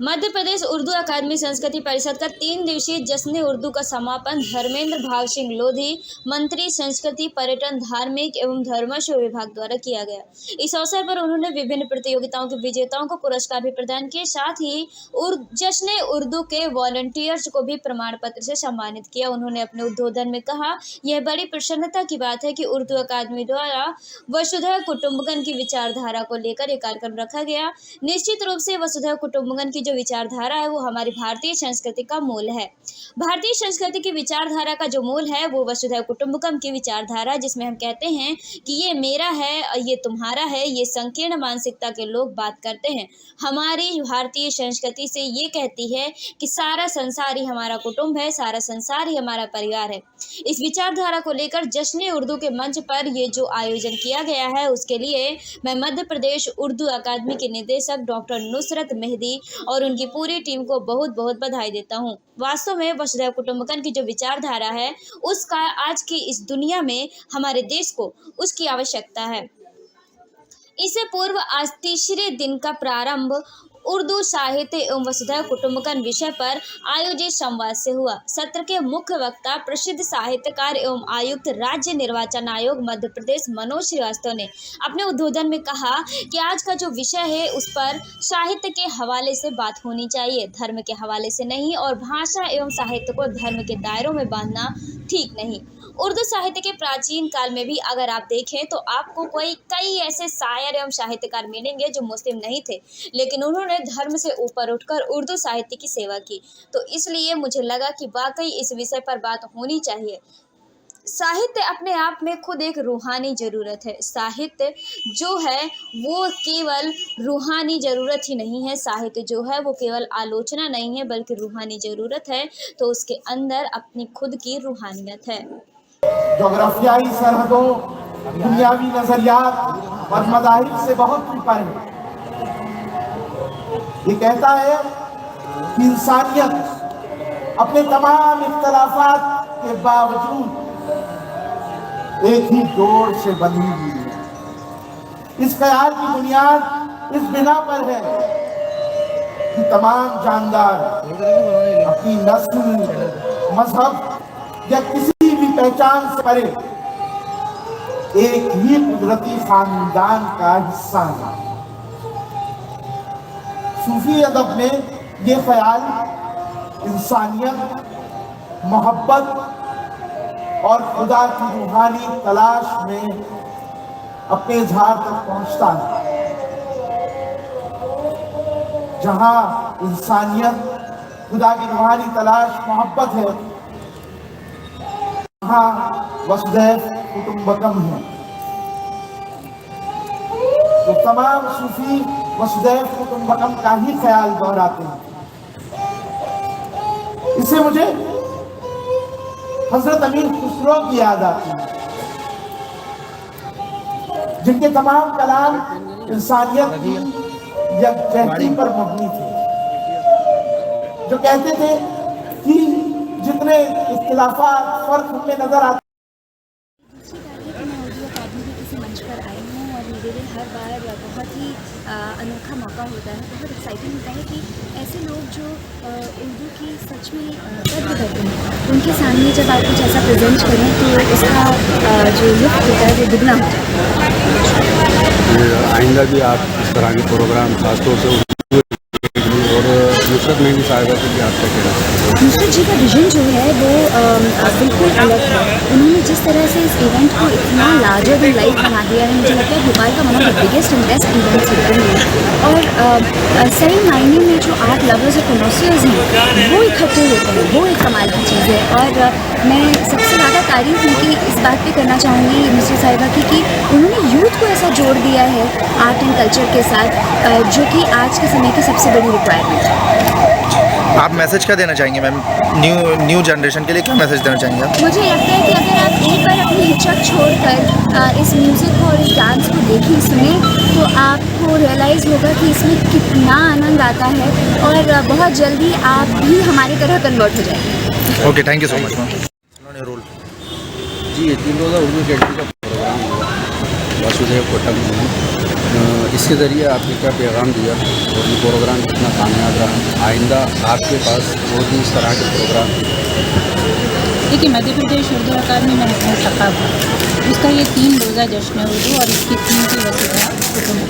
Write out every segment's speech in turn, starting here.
मध्य प्रदेश उर्दू अकादमी संस्कृति परिषद का 3 दिवसीय जश्न उर्दू का समापन धर्मेंद्र भाग सिंह लोधी, मंत्री संस्कृति, पर्यटन, धार्मिक एवं धर्मस्व विभाग द्वारा किया गया। इस अवसर पर उन्होंने विभिन्न प्रतियोगिताओं के विजेताओं को पुरस्कार भी प्रदान किए। साथ ही जश्न उर्दू के वॉलंटियर्स को भी प्रमाण पत्र से सम्मानित किया। उन्होंने अपने उद्बोधन में कहा, यह बड़ी प्रसन्नता की बात है कि उर्दू अकादमी द्वारा वसुधैव कुटुंबकम की विचारधारा को लेकर एक कार्यक्रम रखा गया। निश्चित रूप से वसुधैव कुटुंबकम की जो विचारधारा है वो हमारी भारतीय संस्कृति का मूल है। भारतीय संस्कृति की विचारधारा का जो मूल है वो वसुधैव कुटुंबकम की विचारधारा, जिसमें हम कहते हैं कि ये मेरा है, ये तुम्हारा है, ये संकीर्ण मानसिकता के लोग बात करते हैं। हमारी भारतीय संस्कृति से ये कहती है कि सारा संसार ही हमारा कुटुंब है, सारा संसार ही हमारा परिवार है। इस विचारधारा को लेकर जश्न उर्दू के मंच पर ये जो आयोजन किया गया है उसके लिए मैं मध्य प्रदेश उर्दू अकादमी के निदेशक डॉक्टर नुसरत मेहदी और उनकी पूरी टीम को बहुत बहुत बधाई देता हूँ। वास्तव में वसुधैव कुटुंबकम की जो विचारधारा है उसका आज की इस दुनिया में हमारे देश को उसकी आवश्यकता है। इससे पूर्व आज तीसरे दिन का प्रारंभ उर्दू साहित्य एवं वसुधैव कुटुंबकम विषय पर आयोजित संवाद से हुआ। सत्र के मुख्य वक्ता प्रसिद्ध साहित्यकार एवं आयुक्त राज्य निर्वाचन आयोग मध्य प्रदेश मनोज श्रीवास्तव ने अपने उद्बोधन में कहा कि आज का जो विषय है उस पर साहित्य के हवाले से बात होनी चाहिए, धर्म के हवाले से नहीं, और भाषा एवं साहित्य को धर्म के दायरों में बांधना ठीक नहीं। उर्दू साहित्य के प्राचीन काल में भी अगर आप देखें तो आपको कई ऐसे शायर एवं साहित्यकार मिलेंगे जो मुस्लिम नहीं थे, लेकिन उन्होंने धर्म से ऊपर उठकर उर्दू साहित्य की सेवा की। तो इसलिए मुझे लगा कि वाकई इस विषय पर बात होनी चाहिए। साहित्य अपने आप में खुद एक रूहानी ज़रूरत है। साहित्य जो है वो केवल रूहानी ज़रूरत ही नहीं है, साहित्य जो है वो केवल आलोचना नहीं है बल्कि रूहानी ज़रूरत है। तो उसके अंदर अपनी खुद की रूहानियत है। जोग्राफियाई सरहदों, दुनियावी नजरियात और मज़ाहिब से बहुत ऊपर है। ये कहता है कि इंसानियत अपने तमाम इख्तलाफात के बावजूद एक ही डोर से बंधी हुई है। इस ख्याल की बुनियाद इस बिना पर है कि तमाम जानदार अपनी नस्ल, मजहब या किसी भी पहचान से परे एक ही कुदरती खानदान का हिस्सा है। सूफी अदब में ये ख्याल इंसानियत, मोहब्बत और खुदा की रूहानी तलाश में अपने इजहार तक पहुंचता है। जहां इंसानियत, खुदा की रूहानी तलाश, मोहब्बत है, वहां वसुधैव कुटुंबकम है। तो तमाम सूफी वसुधैव कुटुंबकम का ही ख्याल दोहराते हैं। इससे मुझे हजरत अमीर खुसरो की याद आती है, जिनके तमाम कलाम इंसानियत की यकजहती पर मबनी थे, जो कहते थे कि जितने इख्तिलाफात, फर्क हमें नजर आते। मैं उर्दू अकादमी के किसी मंच पर आई हूँ और मेरे लिए हर बार बहुत ही अनोखा मौका होता है, बहुत एक्साइटिंग होता है कि ऐसे लोग जो उर्दू की सच में कद्र करते हैं उनके सामने जब आप कुछ ऐसा प्रेजेंट करें तो उसका जो लुत्फ होता है वो दुगना होता है। आइंदा भी आप इस तरह के प्रोग्राम खासतौर से और नुसरत मेहदी साहिबा से भी आप क्या कहना चाहते हैं? नुसरत जी का विजन जो है वो बिल्कुल अलग है। उन्होंने जिस तरह से इस इवेंट को इतना लार्जर देन लाइफ बना दिया है, मुझे लगता है भोपाल का one of the biggest and best events है। और सही मायने में जो आर्ट लवर्स और कॉन्सियर्स हैं वो इकट्ठे होते हैं, वो एक कमाल की चीज़ है। और मैं सबसे ज़्यादा तारीफ उनकी इस बात पे करना चाहूँगी नुसरत साहिबा की कि उन्होंने यूथ को ऐसा जोड़ दिया है आर्ट एंड कल्चर के साथ, जो कि आज के समय की सबसे बड़ी रिक्वायरमेंट है। आप मैसेज क्या देना चाहेंगे मैम, न्यू जनरेशन के लिए क्या मैसेज देना चाहेंगे आप? मुझे लगता है कि अगर आप एक बार अपनी हिचक छोड़कर इस म्यूज़िक को और इस डांस को देखें, सुने, तो आपको रियलाइज़ होगा कि इसमें कितना आनंद आता है और बहुत जल्दी आप भी हमारी तरह कन्वर्ट हो जाएंगे। Okay, thank you so much ma'am. Roll जी, 3 रोज़ा उर्दू अकेडमी का प्रोग्राम हुआ वसुधैव कुटुंबकम इसके ज़रिए आपने क्या पैगाम दिया और ये प्रोग्राम कितना कामयाब रहा? आइंदा आपके पास और भी इस तरह के प्रोग्राम? देखिए, मध्य प्रदेश उर्दू अकादमी में है सकाफत, उसका ये 3 रोज़ा जश्न उर्दू और इसकी थीम की वसीला कुतुब।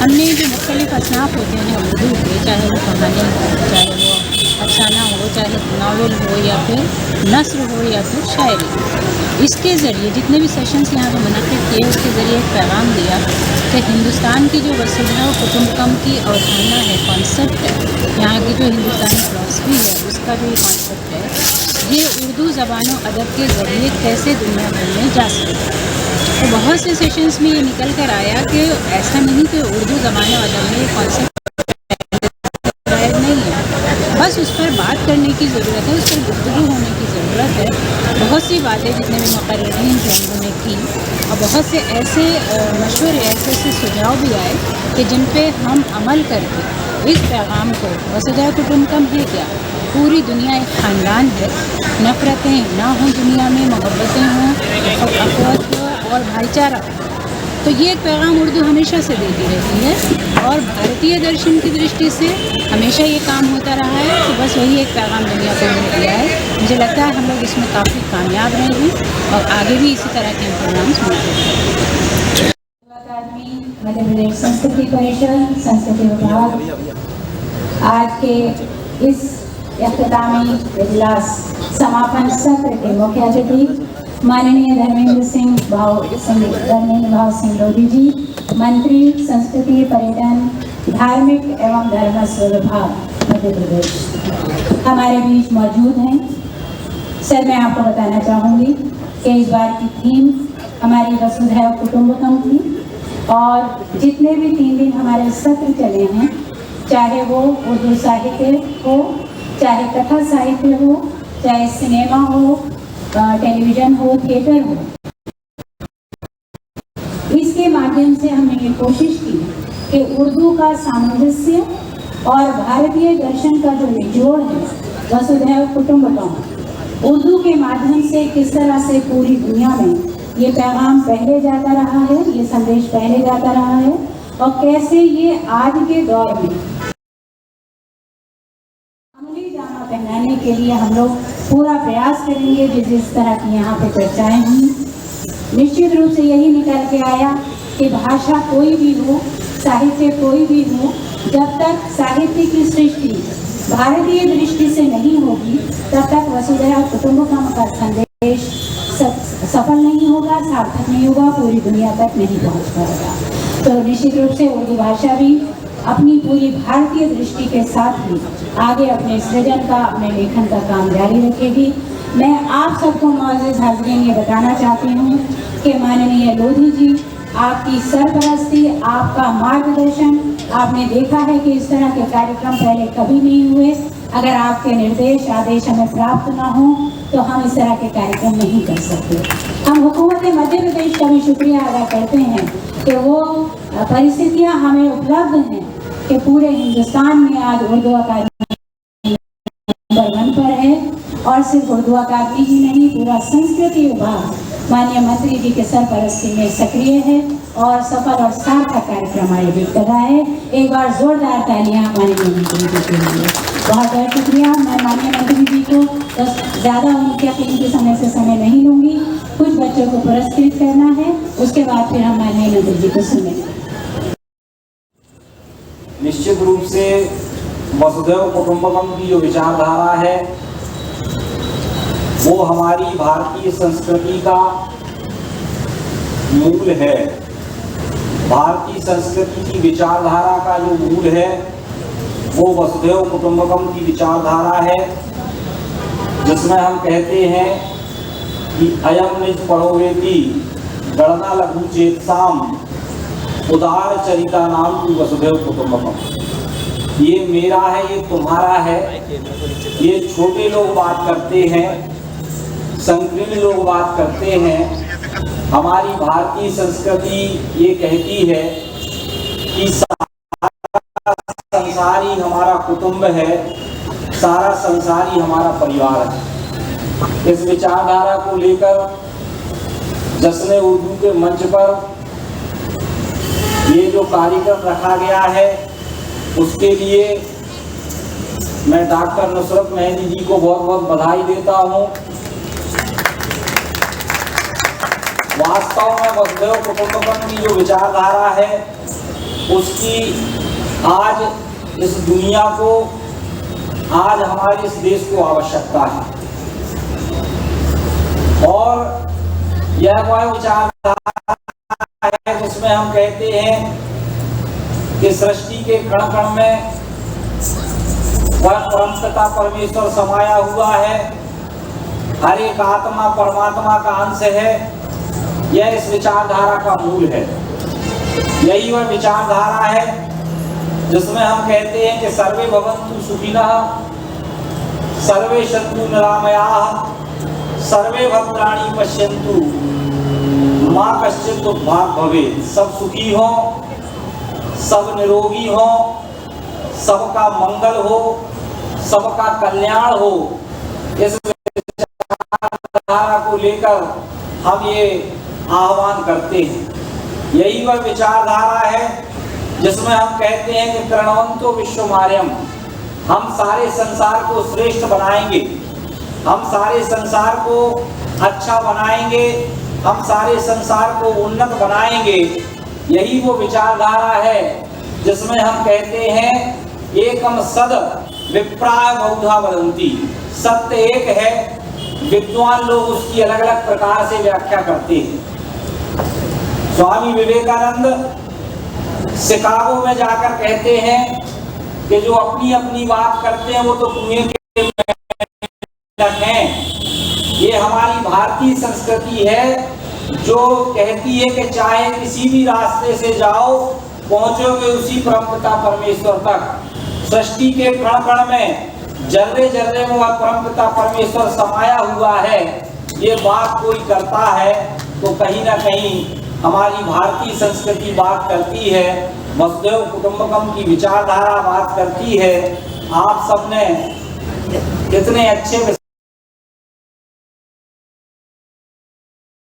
हमने जो मुख्तलिफ असनाफ होते हैं उर्दू के, चाहे वो कहानी हो, चाहे वो अफसाना हो, चाहे नावल हो, या फिर नस्र हो, या फिर शायरी, इसके ज़रिए जितने भी सेशंस यहाँ पर मुनक़िद किए उसके ज़रिए एक पैगाम दिया कि हिंदुस्तान की जो वसीला कुतुबकम की अवधारणा है, कॉन्सेप्ट है, यहाँ की जो हिंदुस्तानी फ़िलॉसफी है उसका जो कॉन्सेप्ट है, ये उर्दू ज़बान और अदब के ज़रिए कैसे दुनिया भर में जा सकता है। तो बहुत से सेशंस में ये निकल कर आया कि ऐसा नहीं कि उर्दू ज़बान और अदब में ये कॉन्सेप्ट नहीं है, बस उस पर बात करने की ज़रूरत है, उस पर गुफ्तगू होने की ज़रूरत है। बहुत सी बातें जितने भी मुक़र्रिरीन थे उन्होंने की और बहुत से ऐसे मशवरे, ऐसे सुझाव भी आए कि जिन पे हम अमल करके इस पैगाम को, वसुधैव कुटुम्बकम है क्या, पूरी दुनिया एक ख़ानदान है, नफ़रतें ना हों दुनिया में, मोहब्बतें हों और अखवत और भाईचारा, तो ये एक पैगाम उर्दू हमेशा से देती रहती है और भारतीय दर्शन की दृष्टि से हमेशा ये काम होता रहा है। तो बस वही एक पैगाम दुनिया को मिल गया है। मुझे लगता है हम लोग इसमें काफ़ी कामयाब रहेंगे और आगे भी इसी तरह के प्रोग्राम्स होते रहेंगे। मध्य प्रदेश संस्कृति परिषद, संस्कृति विभाग आज के इस इख्तितामी इजलास समापन सत्र के मुख्य अतिथि माननीय धर्मेंद्र भाव सिंह लोधी जी, मंत्री संस्कृति पर्यटन धार्मिक एवं धर्मस्व विभाग मध्य प्रदेश हमारे बीच मौजूद हैं। सर, मैं आपको बताना चाहूँगी कि इस बार की थीम हमारी वसुधैव कुटुम्बकम थी और जितने भी 3 दिन हमारे सत्र चले हैं, चाहे वो उर्दू साहित्य हो, चाहे कथा साहित्य हो, चाहे सिनेमा हो, टेलीविज़न हो, थिएटर हो, इसके माध्यम से हमने ये कोशिश की कि उर्दू का सामंजस्य और भारतीय दर्शन का जो निचोड़ है वसुधैव कुटुम्बकम, उर्दू के माध्यम से किस तरह से पूरी दुनिया में ये पैगाम पहले जाता रहा है, ये संदेश पहले जाता रहा है और कैसे ये आज के दौर में अमली जामा पहनाने के लिए हम लोग पूरा प्रयास करेंगे। जिस तरह की यहाँ पे चर्चाएं हुई, निश्चित रूप से यही निकल के आया कि भाषा कोई भी हो, साहित्य कोई भी हो, जब तक साहित्य की सृष्टि भारतीय दृष्टि से नहीं होगी तब तक वसुधैव कुटुम्बकम का संदेश सफल नहीं होगा, सार्थक नहीं होगा, पूरी दुनिया तक नहीं पहुंच पाएगा। तो निश्चित रूप से उर्दू भाषा भी अपनी पूरी भारतीय दृष्टि के साथ ही आगे अपने सृजन का, अपने लेखन का काम जारी रखेगी। मैं आप सबको मुअज़्ज़िज़ हाज़रीन ये बताना चाहती हूँ कि माननीय लोधी जी, आपकी सरपरस्ती, आपका मार्गदर्शन, आपने देखा है कि इस तरह के कार्यक्रम पहले कभी नहीं हुए। अगर आपके निर्देश आदेश हमें प्राप्त ना हो तो हम इस तरह के कार्यक्रम नहीं कर सकते। हम हुकूमत मध्य प्रदेश का भी शुक्रिया अदा करते हैं कि वो परिस्थितियां हमें उपलब्ध हैं कि पूरे हिंदुस्तान में आज उर्दू अकादमी नंबर 1 पर है और सिर्फ उर्दू अकादमी ही नहीं, पूरा संस्कृति विभाग माननीय मंत्री जी के सरपरस्ती में सक्रिय है और सफल और सार्थक कार्यक्रम आयोजित कर रहा है। एक बार जोरदार तालियां माननीय मंत्री जी के लिए। बहुत बहुत शुक्रिया। मैं माननीय मंत्री जी को ज़्यादा उनके कीमती समय से समय नहीं लूँगी। कुछ बच्चों को पुरस्कृत करना है, उसके बाद फिर हम माननीय मंत्री जी को सुनेंगे। निश्चित रूप से वसुधैव कुटुम्बकम की जो विचारधारा है वो हमारी भारतीय संस्कृति का मूल है। भारतीय संस्कृति की विचारधारा का जो मूल है वो वसुधैव कुटुम्बकम की विचारधारा है, जिसमें हम कहते हैं कि अयम निज पढ़ोवेति गणना लघु चेतसाम उदार चरिता नाम की वसुधैव कुटुम्बकम। ये मेरा है, ये तुम्हारा है। ये छोटे लोग बात करते हैं, संकीर्ण लोग बात करते हैं। हमारी भारतीय संस्कृति ये कहती है कि सारा संसार ही हमारा कुटुंब है, सारा संसार ही हमारा परिवार है। इस विचारधारा को लेकर जश्न उर्दू के मंच पर ये जो कार्यक्रम रखा गया है उसके लिए मैं डॉक्टर नुसरत मेहंदी जी को बहुत बहुत बधाई देता हूँ। वास्तव में वसुधैव कुटुंबकम की जो विचारधारा है उसकी आज इस दुनिया को, आज हमारे इस देश को आवश्यकता है। और यह वह विचारधारा है जिसमें हम कहते हैं कि सृष्टि के कण कण में वह परमपिता परमेश्वर समाया हुआ है, हर एक आत्मा परमात्मा का अंश है। यह इस विचारधारा का मूल है। यही वह विचारधारा है जिसमें हम कहते हैं कि सर्वे भवन्तु सुखिनः, सर्वे सन्तु निरामयाः, सर्वे भद्राणि पश्यन्तु मा कश्चित् दुर्भाग् भवेत्। सब सुखी हो, सब निरोगी हो, सबका मंगल हो, सबका कल्याण हो। इस विचारधारा को लेकर हम ये आह्वान करते हैं। यही वह विचारधारा है जिसमें हम कहते हैं कि प्रणवंतो विश्वमार्यम, हम सारे संसार को श्रेष्ठ बनाएंगे, हम सारे संसार को अच्छा बनाएंगे, हम सारे संसार को उन्नत बनाएंगे। यही वो विचारधारा है जिसमें हम कहते हैं एकम सद विप्राय बहुधा वदन्ति। सत्य एक है, विद्वान लोग उसकी अलग अलग प्रकार से व्याख्या करते हैं। स्वामी विवेकानंद शिकागो में जाकर कहते हैं कि जो अपनी अपनी बात करते हैं वो तो कुएं के मेंढक हैं। ये हमारी भारतीय संस्कृति है जो कहती है कि चाहे किसी भी रास्ते से जाओ पहुंचोगे उसी परमपिता परमेश्वर तक। सृष्टि के कण कण में, जर्रे जर्रे में वह परमपिता परमेश्वर समाया हुआ है। ये बात कोई करता है तो कहीं ना कहीं हमारी भारतीय संस्कृति बात करती है, वसुधैव कुटुंबकम की विचारधारा बात करती है। आप सबने इतने अच्छे